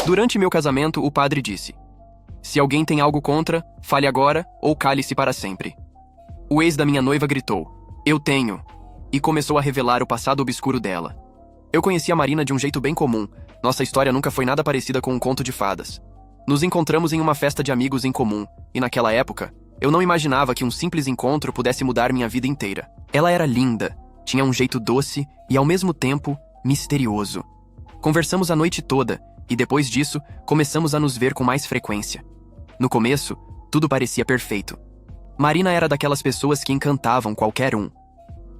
Durante meu casamento, o padre disse: "Se alguém tem algo contra, fale agora ou cale-se para sempre." O ex da minha noiva gritou: "Eu tenho," e começou a revelar o passado obscuro dela. Eu conheci a Marina de um jeito bem comum. Nossa história nunca foi nada parecida com um conto de fadas. Nos encontramos em uma festa de amigos em comum, e naquela época, eu não imaginava que um simples encontro pudesse mudar minha vida inteira. Ela era linda, tinha um jeito doce e, ao mesmo tempo, misterioso. Conversamos a noite toda, e depois disso, começamos a nos ver com mais frequência. No começo, tudo parecia perfeito. Marina era daquelas pessoas que encantavam qualquer um.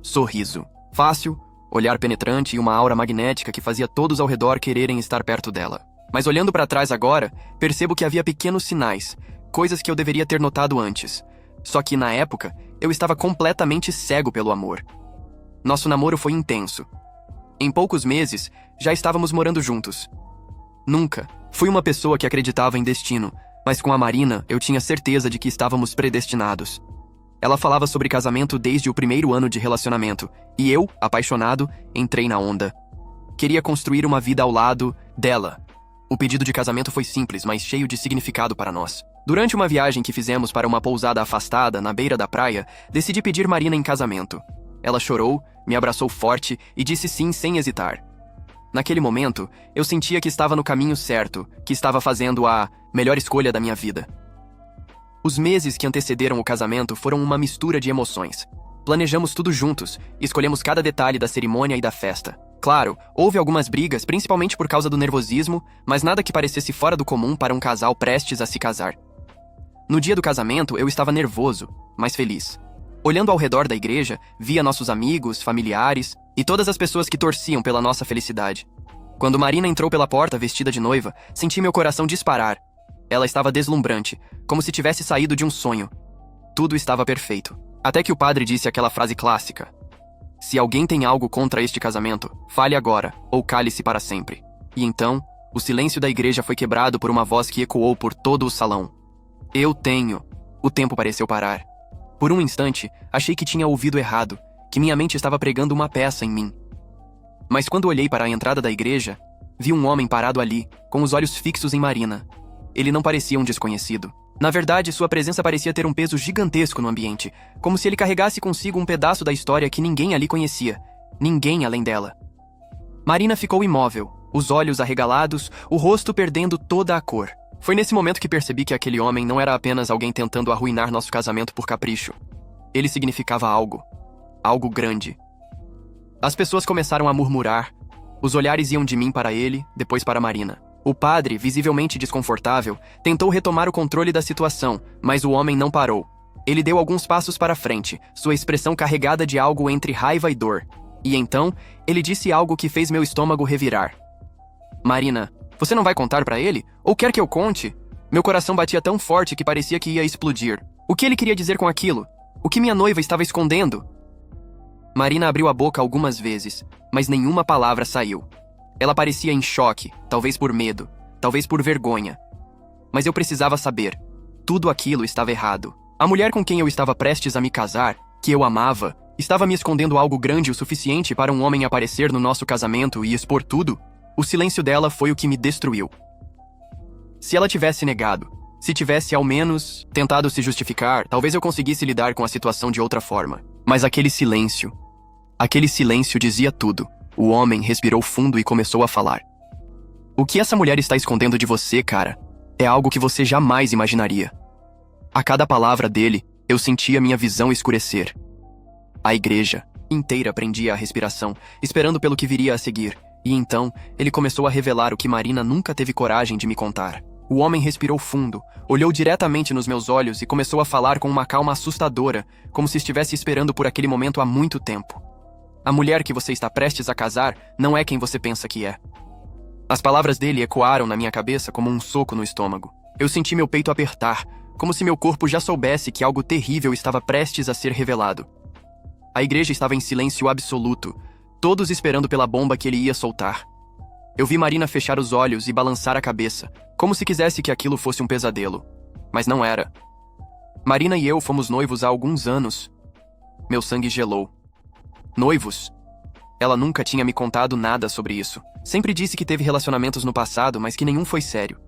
Sorriso fácil, olhar penetrante e uma aura magnética que fazia todos ao redor quererem estar perto dela. Mas olhando para trás agora, percebo que havia pequenos sinais, coisas que eu deveria ter notado antes. Só que, na época, eu estava completamente cego pelo amor. Nosso namoro foi intenso. Em poucos meses, já estávamos morando juntos. Nunca fui uma pessoa que acreditava em destino, mas com a Marina eu tinha certeza de que estávamos predestinados. Ela falava sobre casamento desde o primeiro ano de relacionamento, e eu, apaixonado, entrei na onda. Queria construir uma vida ao lado dela. O pedido de casamento foi simples, mas cheio de significado para nós. Durante uma viagem que fizemos para uma pousada afastada, na beira da praia, decidi pedir Marina em casamento. Ela chorou, me abraçou forte e disse sim sem hesitar. Naquele momento, eu sentia que estava no caminho certo, que estava fazendo a melhor escolha da minha vida. Os meses que antecederam o casamento foram uma mistura de emoções. Planejamos tudo juntos, escolhemos cada detalhe da cerimônia e da festa. Claro, houve algumas brigas, principalmente por causa do nervosismo, mas nada que parecesse fora do comum para um casal prestes a se casar. No dia do casamento, eu estava nervoso, mas feliz. Olhando ao redor da igreja, via nossos amigos, familiares e todas as pessoas que torciam pela nossa felicidade. Quando Marina entrou pela porta vestida de noiva, senti meu coração disparar. Ela estava deslumbrante, como se tivesse saído de um sonho. Tudo estava perfeito. Até que o padre disse aquela frase clássica: "Se alguém tem algo contra este casamento, fale agora, ou cale-se para sempre." E então, o silêncio da igreja foi quebrado por uma voz que ecoou por todo o salão. "Eu tenho." O tempo pareceu parar. Por um instante, achei que tinha ouvido errado, que minha mente estava pregando uma peça em mim. Mas quando olhei para a entrada da igreja, vi um homem parado ali, com os olhos fixos em Marina. Ele não parecia um desconhecido. Na verdade, sua presença parecia ter um peso gigantesco no ambiente, como se ele carregasse consigo um pedaço da história que ninguém ali conhecia, ninguém além dela. Marina ficou imóvel, os olhos arregalados, o rosto perdendo toda a cor. Foi nesse momento que percebi que aquele homem não era apenas alguém tentando arruinar nosso casamento por capricho. Ele significava algo. Algo grande. As pessoas começaram a murmurar. Os olhares iam de mim para ele, depois para Marina. O padre, visivelmente desconfortável, tentou retomar o controle da situação, mas o homem não parou. Ele deu alguns passos para frente, sua expressão carregada de algo entre raiva e dor. E então, ele disse algo que fez meu estômago revirar. "Marina, você não vai contar para ele? Ou quer que eu conte?" Meu coração batia tão forte que parecia que ia explodir. O que ele queria dizer com aquilo? O que minha noiva estava escondendo? Marina abriu a boca algumas vezes, mas nenhuma palavra saiu. Ela parecia em choque, talvez por medo, talvez por vergonha. Mas eu precisava saber. Tudo aquilo estava errado. A mulher com quem eu estava prestes a me casar, que eu amava, estava me escondendo algo grande o suficiente para um homem aparecer no nosso casamento e expor tudo. O silêncio dela foi o que me destruiu. Se ela tivesse negado, se tivesse ao menos tentado se justificar, talvez eu conseguisse lidar com a situação de outra forma. Mas aquele silêncio dizia tudo. O homem respirou fundo e começou a falar. "O que essa mulher está escondendo de você, cara, é algo que você jamais imaginaria." A cada palavra dele, eu sentia minha visão escurecer. A igreja inteira prendia a respiração, esperando pelo que viria a seguir. E então, ele começou a revelar o que Marina nunca teve coragem de me contar. O homem respirou fundo, olhou diretamente nos meus olhos e começou a falar com uma calma assustadora, como se estivesse esperando por aquele momento há muito tempo. "A mulher que você está prestes a casar não é quem você pensa que é." As palavras dele ecoaram na minha cabeça como um soco no estômago. Eu senti meu peito apertar, como se meu corpo já soubesse que algo terrível estava prestes a ser revelado. A igreja estava em silêncio absoluto, todos esperando pela bomba que ele ia soltar. Eu vi Marina fechar os olhos e balançar a cabeça, como se quisesse que aquilo fosse um pesadelo. Mas não era. Marina e eu fomos noivos há alguns anos. Meu sangue gelou. Noivos? Ela nunca tinha me contado nada sobre isso. Sempre disse que teve relacionamentos no passado, mas que nenhum foi sério.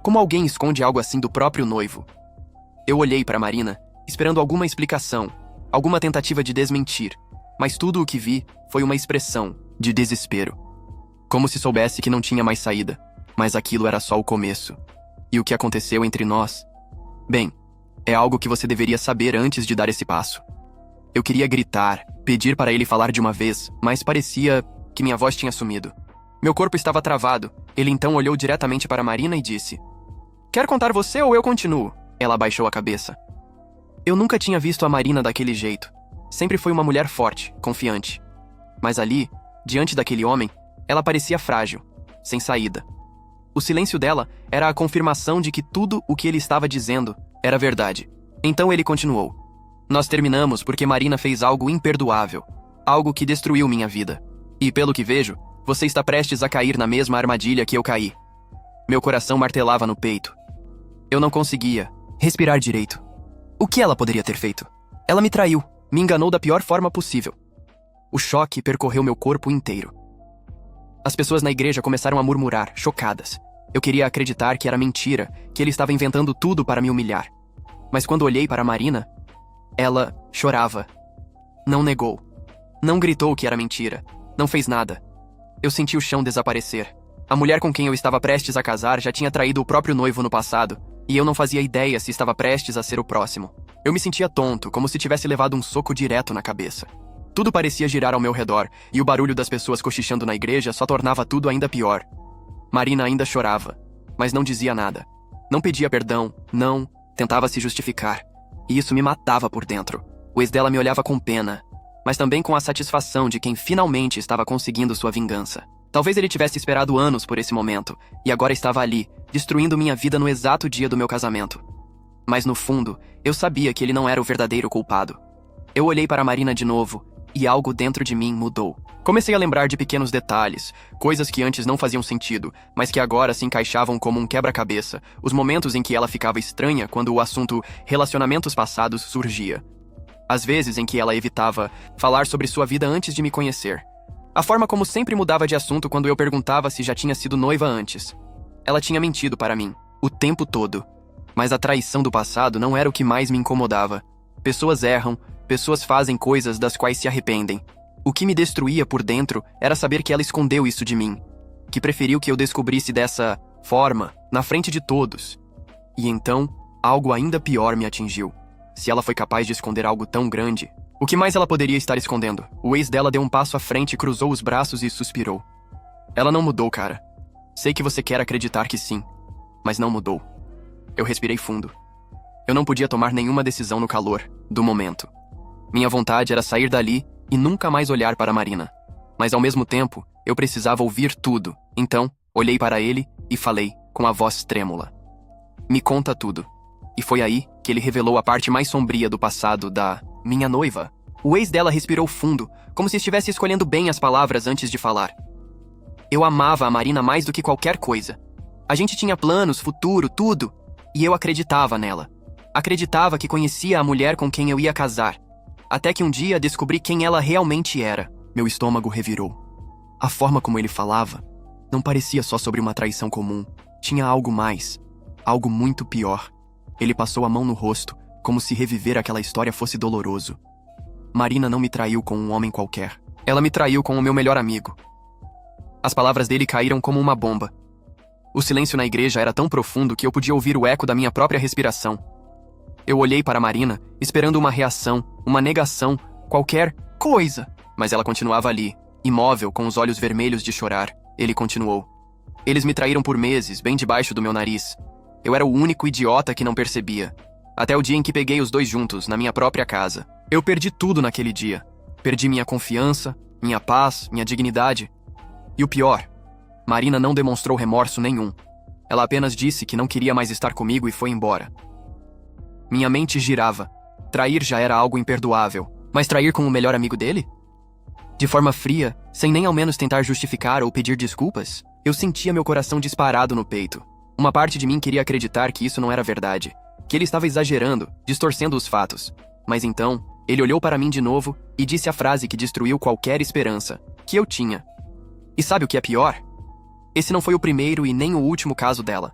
Como alguém esconde algo assim do próprio noivo? Eu olhei para Marina, esperando alguma explicação, alguma tentativa de desmentir, mas tudo o que vi foi uma expressão de desespero. Como se soubesse que não tinha mais saída, mas aquilo era só o começo. E o que aconteceu entre nós? Bem, é algo que você deveria saber antes de dar esse passo. Eu queria gritar, pedir para ele falar de uma vez, mas parecia que minha voz tinha sumido. Meu corpo estava travado. Ele então olhou diretamente para Marina e disse: "Quer contar você ou eu continuo?" Ela abaixou a cabeça. Eu nunca tinha visto a Marina daquele jeito. Sempre foi uma mulher forte, confiante. Mas ali, diante daquele homem, ela parecia frágil, sem saída. O silêncio dela era a confirmação de que tudo o que ele estava dizendo era verdade. Então ele continuou: "Nós terminamos porque Marina fez algo imperdoável, algo que destruiu minha vida. E pelo que vejo, você está prestes a cair na mesma armadilha que eu caí." Meu coração martelava no peito. Eu não conseguia respirar direito. O que ela poderia ter feito? Ela me traiu, me enganou da pior forma possível. O choque percorreu meu corpo inteiro. As pessoas na igreja começaram a murmurar, chocadas. Eu queria acreditar que era mentira, que ele estava inventando tudo para me humilhar. Mas quando olhei para Marina, ela chorava. Não negou. Não gritou que era mentira. Não fez nada. Eu senti o chão desaparecer. A mulher com quem eu estava prestes a casar já tinha traído o próprio noivo no passado, e eu não fazia ideia se estava prestes a ser o próximo. Eu me sentia tonto, como se tivesse levado um soco direto na cabeça. Tudo parecia girar ao meu redor, e o barulho das pessoas cochichando na igreja só tornava tudo ainda pior. Marina ainda chorava, mas não dizia nada. Não pedia perdão, não, tentava se justificar. E isso me matava por dentro. O ex dela me olhava com pena, mas também com a satisfação de quem finalmente estava conseguindo sua vingança. Talvez ele tivesse esperado anos por esse momento, e agora estava ali, destruindo minha vida no exato dia do meu casamento. Mas no fundo, eu sabia que ele não era o verdadeiro culpado. Eu olhei para Marina de novo, e algo dentro de mim mudou. Comecei a lembrar de pequenos detalhes, coisas que antes não faziam sentido, mas que agora se encaixavam como um quebra-cabeça, os momentos em que ela ficava estranha quando o assunto relacionamentos passados surgia. As vezes em que ela evitava falar sobre sua vida antes de me conhecer. A forma como sempre mudava de assunto quando eu perguntava se já tinha sido noiva antes. Ela tinha mentido para mim, o tempo todo. Mas a traição do passado não era o que mais me incomodava. Pessoas erram, pessoas fazem coisas das quais se arrependem. O que me destruía por dentro era saber que ela escondeu isso de mim, que preferiu que eu descobrisse dessa forma, na frente de todos. E então, algo ainda pior me atingiu. Se ela foi capaz de esconder algo tão grande, o que mais ela poderia estar escondendo? O ex dela deu um passo à frente, cruzou os braços e suspirou. Ela não mudou, cara. Sei que você quer acreditar que sim, mas não mudou. Eu respirei fundo. Eu não podia tomar nenhuma decisão no calor do momento. Minha vontade era sair dali e nunca mais olhar para Marina. Mas ao mesmo tempo, eu precisava ouvir tudo. Então, olhei para ele e falei, com a voz trêmula: "Me conta tudo." E foi aí que ele revelou a parte mais sombria do passado da minha noiva. O ex dela respirou fundo, como se estivesse escolhendo bem as palavras antes de falar. Eu amava a Marina mais do que qualquer coisa. A gente tinha planos, futuro, tudo. E eu acreditava nela. Acreditava que conhecia a mulher com quem eu ia casar. Até que um dia descobri quem ela realmente era. Meu estômago revirou. A forma como ele falava não parecia só sobre uma traição comum. Tinha algo mais. Algo muito pior. Ele passou a mão no rosto, como se reviver aquela história fosse doloroso. Marina não me traiu com um homem qualquer. Ela me traiu com o meu melhor amigo. As palavras dele caíram como uma bomba. O silêncio na igreja era tão profundo que eu podia ouvir o eco da minha própria respiração. Eu olhei para Marina, esperando uma reação, uma negação, qualquer coisa. Mas ela continuava ali, imóvel, com os olhos vermelhos de chorar. Ele continuou. Eles me traíram por meses, bem debaixo do meu nariz. Eu era o único idiota que não percebia. Até o dia em que peguei os dois juntos, na minha própria casa. Eu perdi tudo naquele dia. Perdi minha confiança, minha paz, minha dignidade. E o pior, Marina não demonstrou remorso nenhum. Ela apenas disse que não queria mais estar comigo e foi embora. Minha mente girava. Trair já era algo imperdoável. Mas trair com o melhor amigo dele? De forma fria, sem nem ao menos tentar justificar ou pedir desculpas, eu sentia meu coração disparado no peito. Uma parte de mim queria acreditar que isso não era verdade, que ele estava exagerando, distorcendo os fatos. Mas então, Ele olhou para mim de novo e disse a frase que destruiu qualquer esperança que eu tinha. E sabe o que é pior? Esse não foi o primeiro e nem o último caso dela.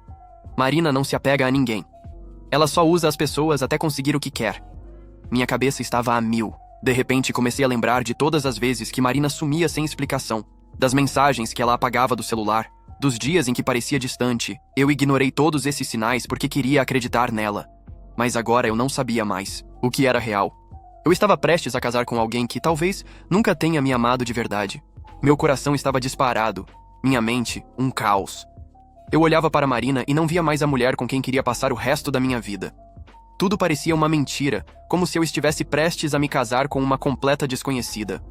Marina não se apega a ninguém. Ela só usa as pessoas até conseguir o que quer. Minha cabeça estava a mil. De repente, comecei a lembrar de todas as vezes que Marina sumia sem explicação, das mensagens que ela apagava do celular, dos dias em que parecia distante. Eu ignorei todos esses sinais porque queria acreditar nela. Mas agora eu não sabia mais o que era real. Eu estava prestes a casar com alguém que talvez nunca tenha me amado de verdade. Meu coração estava disparado, minha mente, um caos. Eu olhava para Marina e não via mais a mulher com quem queria passar o resto da minha vida. Tudo parecia uma mentira, como se eu estivesse prestes a me casar com uma completa desconhecida.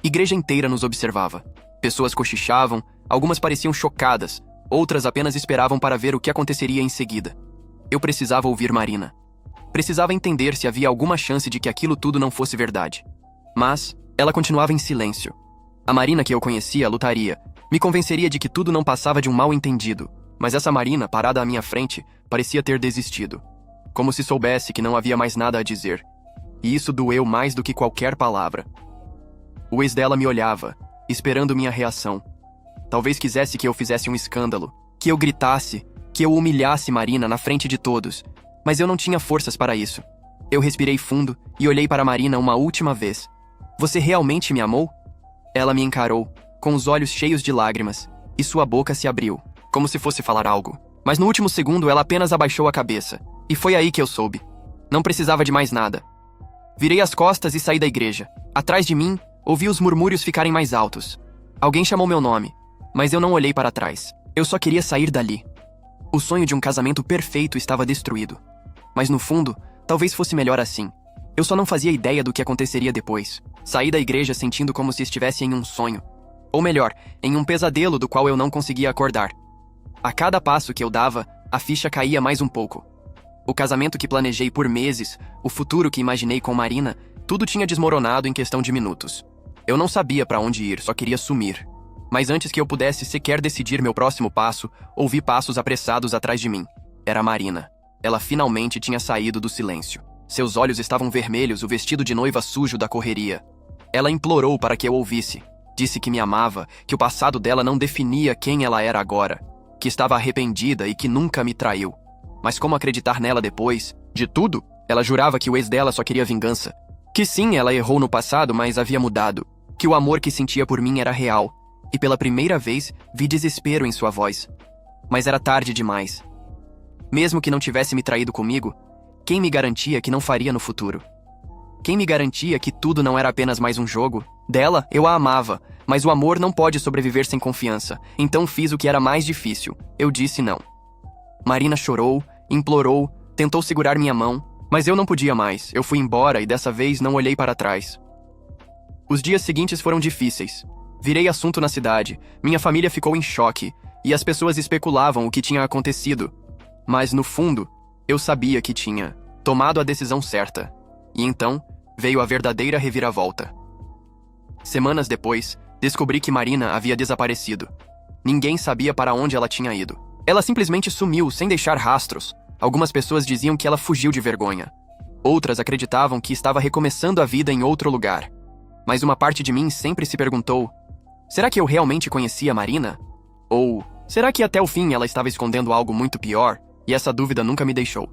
Igreja inteira nos observava. Pessoas cochichavam, algumas pareciam chocadas, outras apenas esperavam para ver o que aconteceria em seguida. Eu precisava ouvir Marina. Precisava entender se havia alguma chance de que aquilo tudo não fosse verdade. Mas ela continuava em silêncio. A Marina que eu conhecia lutaria, me convenceria de que tudo não passava de um mal-entendido, mas essa Marina, parada à minha frente, parecia ter desistido. Como se soubesse que não havia mais nada a dizer. E isso doeu mais do que qualquer palavra. O ex dela me olhava, esperando minha reação. Talvez quisesse que eu fizesse um escândalo, que eu gritasse, que eu humilhasse Marina na frente de todos, mas eu não tinha forças para isso. Eu respirei fundo e olhei para Marina uma última vez. Você realmente me amou? Ela me encarou, com os olhos cheios de lágrimas, e sua boca se abriu, como se fosse falar algo. Mas no último segundo ela apenas abaixou a cabeça, e foi aí que eu soube. Não precisava de mais nada. Virei as costas e saí da igreja. Atrás de mim, ouvi os murmúrios ficarem mais altos. Alguém chamou meu nome, mas eu não olhei para trás. Eu só queria sair dali. O sonho de um casamento perfeito estava destruído. Mas no fundo, talvez fosse melhor assim. Eu só não fazia ideia do que aconteceria depois. Saí da igreja sentindo como se estivesse em um sonho. Ou melhor, em um pesadelo do qual eu não conseguia acordar. A cada passo que eu dava, a ficha caía mais um pouco. O casamento que planejei por meses, o futuro que imaginei com Marina, tudo tinha desmoronado em questão de minutos. Eu não sabia para onde ir, só queria sumir. Mas antes que eu pudesse sequer decidir meu próximo passo, ouvi passos apressados atrás de mim. Era Marina. Ela finalmente tinha saído do silêncio. Seus olhos estavam vermelhos, o vestido de noiva sujo da correria. Ela implorou para que eu ouvisse. Disse que me amava, que o passado dela não definia quem ela era agora, que estava arrependida e que nunca me traiu. Mas como acreditar nela depois de tudo? Ela jurava que o ex dela só queria vingança. Que sim, ela errou no passado, mas havia mudado. Que o amor que sentia por mim era real. E pela primeira vez, vi desespero em sua voz. Mas era tarde demais. Mesmo que não tivesse me traído comigo, quem me garantia que não faria no futuro? Quem me garantia que tudo não era apenas mais um jogo? Dela, eu a amava, mas o amor não pode sobreviver sem confiança. Então fiz o que era mais difícil. Eu disse não. Marina chorou, implorou, tentou segurar minha mão, mas eu não podia mais. Eu fui embora e dessa vez não olhei para trás. Os dias seguintes foram difíceis. Virei assunto na cidade, minha família ficou em choque, e as pessoas especulavam o que tinha acontecido. Mas, no fundo, eu sabia que tinha tomado a decisão certa. E então, veio a verdadeira reviravolta. Semanas depois, descobri que Marina havia desaparecido. Ninguém sabia para onde ela tinha ido. Ela simplesmente sumiu, sem deixar rastros. Algumas pessoas diziam que ela fugiu de vergonha. Outras acreditavam que estava recomeçando a vida em outro lugar. Mas uma parte de mim sempre se perguntou: será que eu realmente conhecia Marina? Ou será que até o fim ela estava escondendo algo muito pior, e essa dúvida nunca me deixou?